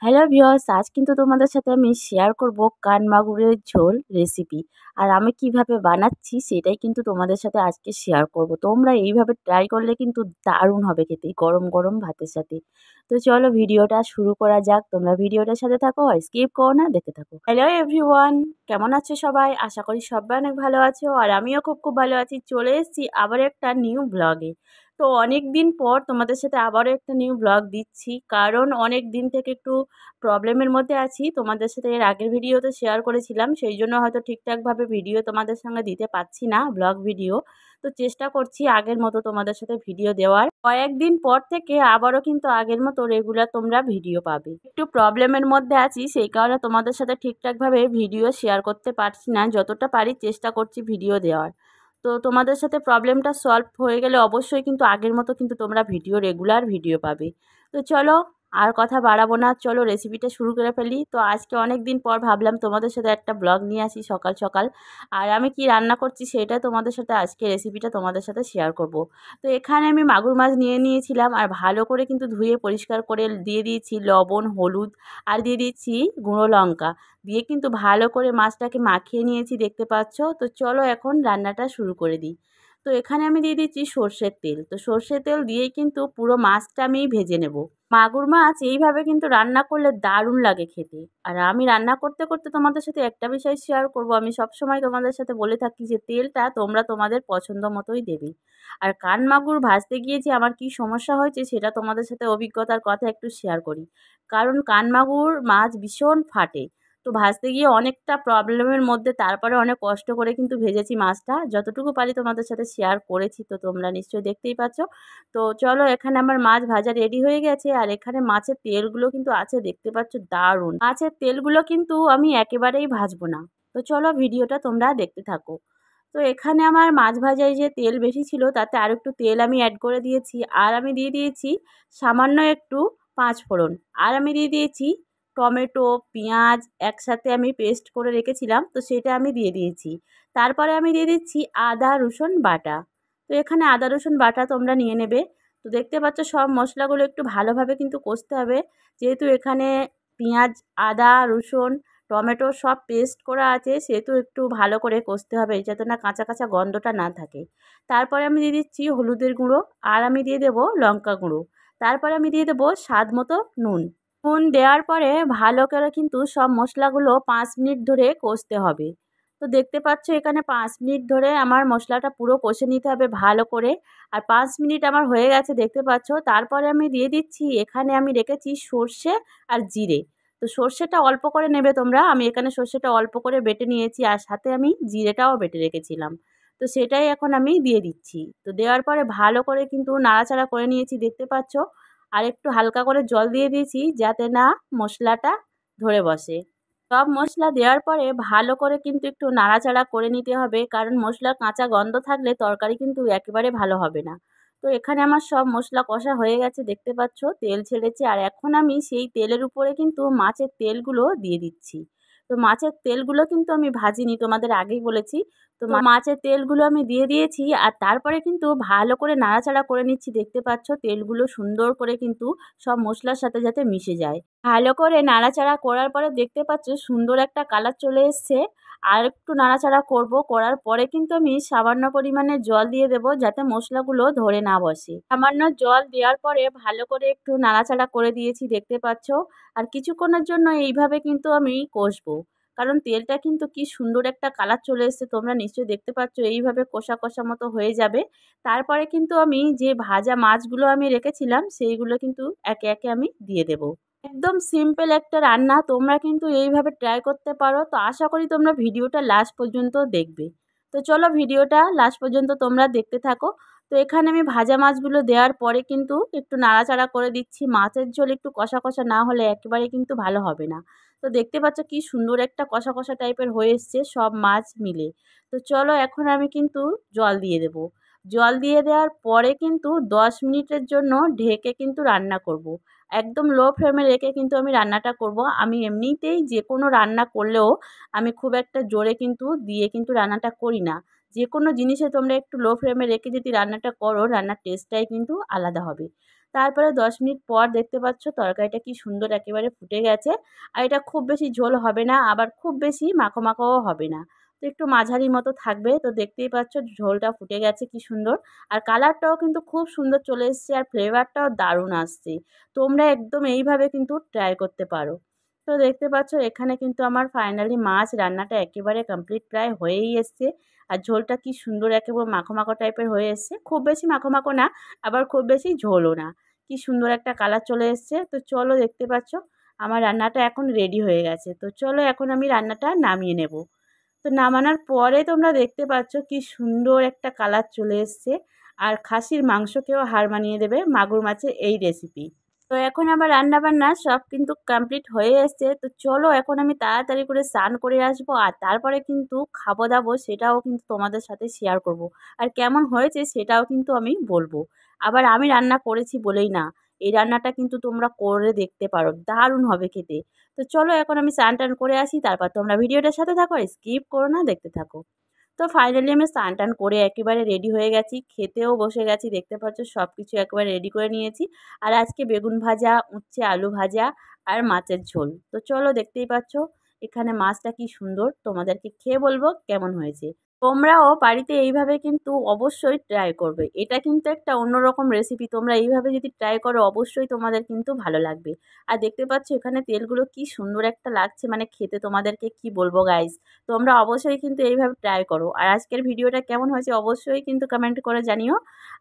Hello viewers, আজ কিন্তু তোমাদের সাথে আমি শেয়ার করব কান মাগুরের ঝোল রেসিপি। আর আমি কিভাবে বানাচ্ছি সেটাই কিন্তু তোমাদের সাথে আজকে শেয়ার করব। তোমরা এইভাবে ট্রাই করলে কিন্তু দারুণ হবে খেতে গরম গরম ভাতের সাথে। তো চলো ভিডিওটা শুরু করা যাক। তোমরা ভিডিওটার সাথে থাকো, আর স্কিপ করো না, দেখতে থাকো। হ্যালো এভরিওয়ান, কেমন আছো সবাই? আশা করি সবাই অনেক ভালো আছো, আর আমিও খুব খুব ভালো আছি। চলে এসেছি আবার একটা নিউ ব্লগে। তো অনেক দিন পর তোমাদের সাথে আবারও একটা নিউ ব্লগ দিচ্ছি, কারণ অনেক দিন থেকে একটু প্রবলেমের মধ্যে আছি। তোমাদের সাথে এর আগের ভিডিওতে শেয়ার করেছিলাম, সেই জন্য হয়তো ঠিকঠাকভাবে ভিডিও তোমাদের সঙ্গে দিতে পারছি না, ব্লগ ভিডিও। তো চেষ্টা করছি আগের মতো তোমাদের সাথে ভিডিও দেওয়ার। কয়েকদিন পর থেকে আবারও কিন্তু আগের মতো রেগুলার তোমরা ভিডিও পাবে। একটু প্রবলেমের মধ্যে আছি, সেই কারণে তোমাদের সাথে ঠিকঠাকভাবে ভিডিও শেয়ার করতে পারছি না। যতটা পারি চেষ্টা করছি ভিডিও দেওয়ার। তো তোমাদের সাথে প্রবলেমটা সলভ হয়ে গেলে অবশ্যই কিন্তু আগের মতো কিন্তু তোমরা রেগুলার ভিডিও পাবে। তো চলো আর কথা বাড়াবো না, চলো রেসিপিটা শুরু করে ফেলি। তো আজকে অনেক দিন পর ভাবলাম তোমাদের সাথে একটা ব্লগ নিয়ে আসি সকাল সকাল। আর আমি কি রান্না করছি সেটা তোমাদের সাথে আজকে রেসিপিটা তোমাদের সাথে শেয়ার করব। তো এখানে আমি মাগুর মাছ নিয়ে নিয়েছিলাম, আর ভালো করে কিন্তু ধুয়ে পরিষ্কার করে দিয়ে দিয়েছি লবণ, হলুদ, আর দিয়ে দিচ্ছি গুঁড়ো লঙ্কা। দিয়ে কিন্তু ভালো করে মাছটাকে মাখিয়ে নিয়েছি, দেখতে পাচ্ছ। তো চলো এখন রান্নাটা শুরু করে দিই। তো এখানে আমি দিয়ে দিচ্ছি সর্ষের তেল। তো সর্ষের তেল দিয়েই কিন্তু পুরো মাছটা আমি ভেজে নেব। মাগুর মাছ এইভাবে কিন্তু রান্না করলে দারুণ লাগে খেতে। আর আমি রান্না করতে করতে তোমাদের সাথে একটা বিষয় শেয়ার করব। আমি সবসময় তোমাদের সাথে বলে থাকি যে তেলটা তোমরা তোমাদের পছন্দ মতোই দেবে। আর কান মাগুর ভাজতে গিয়ে যে আমার কি সমস্যা হয়েছে সেটা তোমাদের সাথে অভিজ্ঞতার কথা একটু শেয়ার করি। কারণ কান মাগুর মাছ ভীষণ ফাটে। তো ভাজতে গিয়ে অনেকটা প্রবলেমের মধ্যে তারপরে অনেক কষ্ট করে কিন্তু ভেজেছি মাছটা। যতটুকু পারি তোমাদের সাথে শেয়ার করেছি, তো তোমরা নিশ্চয়ই দেখতেই পাচ্ছ। তো চলো এখানে আমার মাছ ভাজা রেডি হয়ে গেছে, আর এখানে মাছের তেলগুলো কিন্তু আছে, দেখতে পাচ্ছ দারুণ। মাছের তেলগুলো কিন্তু আমি একেবারেই ভাজবো না। তো চলো ভিডিওটা তোমরা দেখতে থাকো। তো এখানে আমার মাছ ভাজায় যে তেল বেশি ছিল তাতে আর একটু তেল আমি অ্যাড করে দিয়েছি, আর আমি দিয়ে দিয়েছি সামান্য একটু পাঁচ ফোড়ন। আর আমি দিয়ে দিয়েছি টমেটো, পেঁয়াজ একসাথে আমি পেস্ট করে রেখেছিলাম, তো সেটা আমি দিয়ে দিয়েছি। তারপরে আমি দিয়ে দিচ্ছি আদা রসুন বাটা। তো এখানে আদা রসুন বাটা তোমরা নিয়ে নেবে। তো দেখতে পাচ্ছ সব মশলাগুলো একটু ভালোভাবে কিন্তু কষতে হবে, যেহেতু এখানে পেঁয়াজ, আদা রসুন, টমেটো সব পেস্ট করা আছে, সেহেতু একটু ভালো করে কষতে হবে যাতে না কাঁচা কাঁচা গন্ধটা না থাকে। তারপরে আমি দিয়ে দিচ্ছি হলুদের গুঁড়ো, আর আমি দিয়ে দেবো লঙ্কা গুঁড়ো। তারপরে আমি দিয়ে দেবো স্বাদ মতো নুন। নুন দেওয়ার পরে ভালো করে কিন্তু সব মশলাগুলো 5 মিনিট ধরে কষতে হবে। তো দেখতে পাচ্ছ এখানে 5 মিনিট ধরে আমার মশলাটা পুরো কষে নিতে হবে ভালো করে। আর 5 মিনিট আমার হয়ে গেছে, দেখতে পাচ্ছ। তারপরে আমি দিয়ে দিচ্ছি, এখানে আমি রেখেছি সর্ষে আর জিরে। তো সর্ষেটা অল্প করে নেবে তোমরা, আমি এখানে সর্ষেটা অল্প করে বেটে নিয়েছি, আর সাথে আমি জিরেটাও বেটে রেখেছিলাম। তো সেটাই এখন আমি দিয়ে দিচ্ছি। তো দেওয়ার পরে ভালো করে কিন্তু নাড়াচাড়া করে নিয়েছি, দেখতে পাচ্ছ। আর একটু হালকা করে জল দিয়ে দিয়েছি যাতে না মশলাটা ধরে বসে। সব মশলা দেওয়ার পরে ভালো করে কিন্তু একটু নাড়াচাড়া করে নিতে হবে, কারণ মশলার কাঁচা গন্ধ থাকলে তরকারি কিন্তু একেবারে ভালো হবে না। তো এখানে আমার সব মশলা কষা হয়ে গেছে, দেখতে পাচ্ছ তেল ছেড়েছে। আর এখন আমি সেই তেলের উপরে কিন্তু মাছের তেলগুলো দিয়ে দিচ্ছি। তো মাছের তেলগুলো কিন্তু আমি ভাজিনি, তোমাদের আগেই বলেছি। তো মাছের তেলগুলো আমি দিয়ে দিয়েছি, আর তারপরে কিন্তু ভালো করে নাড়াচাড়া করে নিচ্ছি, দেখতে পাচ্ছ তেলগুলো সুন্দর করে কিন্তু সব মশলার সাথে যাতে মিশে যায়। ভালো করে নাড়াচাড়া করার পরে দেখতে পাচ্ছ সুন্দর একটা কালার চলে এসছে। আর একটু নাড়াচাড়া করব, করার পরে কিন্তু আমি সামান্য পরিমাণে জল দিয়ে দেব যাতে মশলাগুলো ধরে না বসে। সামান্য জল দেওয়ার পরে ভালো করে একটু নাড়াচাড়া করে দিয়েছি, দেখতে পাচ্ছ। আর কিছুক্ষণের জন্য এইভাবে কিন্তু আমি কষবো, কারণ তেলটা কিন্তু কি সুন্দর একটা কালার চলে এসছে, তোমরা নিশ্চয়ই দেখতে পাচ্ছ। এইভাবে কষা কষা মতো হয়ে যাবে। তারপরে কিন্তু আমি যে ভাজা মাছগুলো আমি রেখেছিলাম সেইগুলো কিন্তু একে একে আমি দিয়ে দেব। একদম সিম্পল একটা রান্না, তোমরা কিন্তু এইভাবে ট্রাই করতে পারো। তো আশা করি তোমরা ভিডিওটা লাস্ট পর্যন্ত দেখবে। তো চলো ভিডিওটা লাস্ট পর্যন্ত তোমরা দেখতে থাকো। তো এখানে আমি ভাজা মাছগুলো দেওয়ার পরে কিন্তু একটু নাড়াচাড়া করে দিচ্ছি। মাছের ঝোল একটু কষা কষা না হলে একেবারে কিন্তু ভালো হবে না। তো দেখতে পাচ্ছ কি সুন্দর একটা কষা কষা টাইপের হয়ে এসছে সব মাছ মিলে। তো চলো এখন আমি কিন্তু জল দিয়ে দেব। জল দিয়ে দেওয়ার পরে কিন্তু 10 মিনিটের জন্য ঢেকে কিন্তু রান্না করব। একদম লো ফ্লেমে রেখে কিন্তু আমি রান্নাটা করব। আমি এমনিতেই যে কোনো রান্না করলেও আমি খুব একটা জোরে কিন্তু দিয়ে কিন্তু রান্নাটা করি না। যে কোনো জিনিসে তোমরা একটু লো ফ্লেমে রেখে যদি রান্নাটা করো, রান্নার টেস্টটাই কিন্তু আলাদা হবে। তারপরে 10 মিনিট পর দেখতে পাচ্ছ তরকারিটা কি সুন্দর একেবারে ফুটে গেছে। আর এটা খুব বেশি ঝোল হবে না, আবার খুব বেশি মাখো মাখোও হবে না। তো একটু মাঝারি মতো থাকবে। তো দেখতেই পাচ্ছ ঝোলটা ফুটে গেছে কি সুন্দর। আর কালারটাও কিন্তু খুব সুন্দর চলে এসছে আর ফ্লেভারটাও দারুণ আসছে। তোমরা একদম এইভাবে কিন্তু ট্রাই করতে পারো। তো দেখতে পাচ্ছ এখানে কিন্তু আমার ফাইনালি মাছ রান্নাটা একেবারে কমপ্লিট প্রায় হয়েই এসছে। আর ঝোলটা কি সুন্দর একেবারে মাখো মাখো টাইপের হয়ে এসছে। খুব বেশি মাখো মাখো না, আবার খুব বেশি ঝোলও না। কি সুন্দর একটা কালার চলে এসছে। তো চলো দেখতে পাচ্ছ আমার রান্নাটা এখন রেডি হয়ে গেছে। তো চলো এখন আমি রান্নাটা নামিয়ে নেব। তো নামানোর পরে তোমরা দেখতে পাচ্ছ কি সুন্দর একটা কালার চলে এসছে। আর খাসির মাংসকেও হার মানিয়ে দেবে মাগুর মাছের এই রেসিপি। তো এখন আমার রান্নাবান্না সব কিন্তু কমপ্লিট হয়ে এসছে। তো চলো এখন আমি তাড়াতাড়ি করে স্নান করে আসবো আর তারপরে কিন্তু খাবো দাবো সেটাও কিন্তু তোমাদের সাথে শেয়ার করব। আর কেমন হয়েছে সেটাও কিন্তু আমি বলবো। আবার আমি রান্না করেছি বলেই না, এই রান্নাটা কিন্তু তোমরা করে দেখতে পারো, দারুণ হবে খেতে। তো চলো এখন আমি স্নান টান করে আসি, তারপর তোমরা ভিডিওটার সাথে থাকো, স্কিপ করো না, দেখতে থাকো। তো ফাইনালি আমি স্নান টান করে একেবারে রেডি হয়ে গেছি, খেতেও বসে গেছি। দেখতে পাচ্ছ সব কিছু একেবারে রেডি করে নিয়েছি। আর আজকে বেগুন ভাজা, উচ্ছে আলু ভাজা আর মাছের ঝোল। তো চলো দেখতেই পাচ্ছ এখানে মাছটা কি সুন্দর, তোমাদেরকে খেয়ে বলবো কেমন হয়েছে। তোমরাও বাড়িতে এইভাবে কিন্তু অবশ্যই ট্রাই করবে। এটা কিন্তু একটা অন্যরকম রেসিপি, তোমরা এইভাবে যদি ট্রাই করো অবশ্যই তোমাদের কিন্তু ভালো লাগবে। আর দেখতে পাচ্ছ এখানে তেলগুলো কি সুন্দর একটা লাগছে, মানে খেতে তোমাদেরকে কি বলবো গাইস। তোমরা অবশ্যই কিন্তু এইভাবে ট্রাই করো। আর আজকের ভিডিওটা কেমন হয়েছে অবশ্যই কিন্তু কমেন্ট করে জানিও।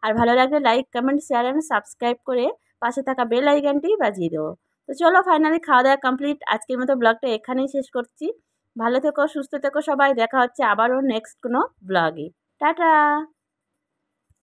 আর ভালো লাগলে like comment share and subscribe করে পাশে থাকা বেল আইকনটি বাজিয়ে দেবো। তো চলো ফাইনালি খাওয়া দাওয়া কমপ্লিট, আজকের মতো ব্লগটা এখানেই শেষ করছি। ভালো থেকো, সুস্থ থেকো সবাই, দেখা হচ্ছে আবারও নেক্সট কোনো ব্লগে। টাটা।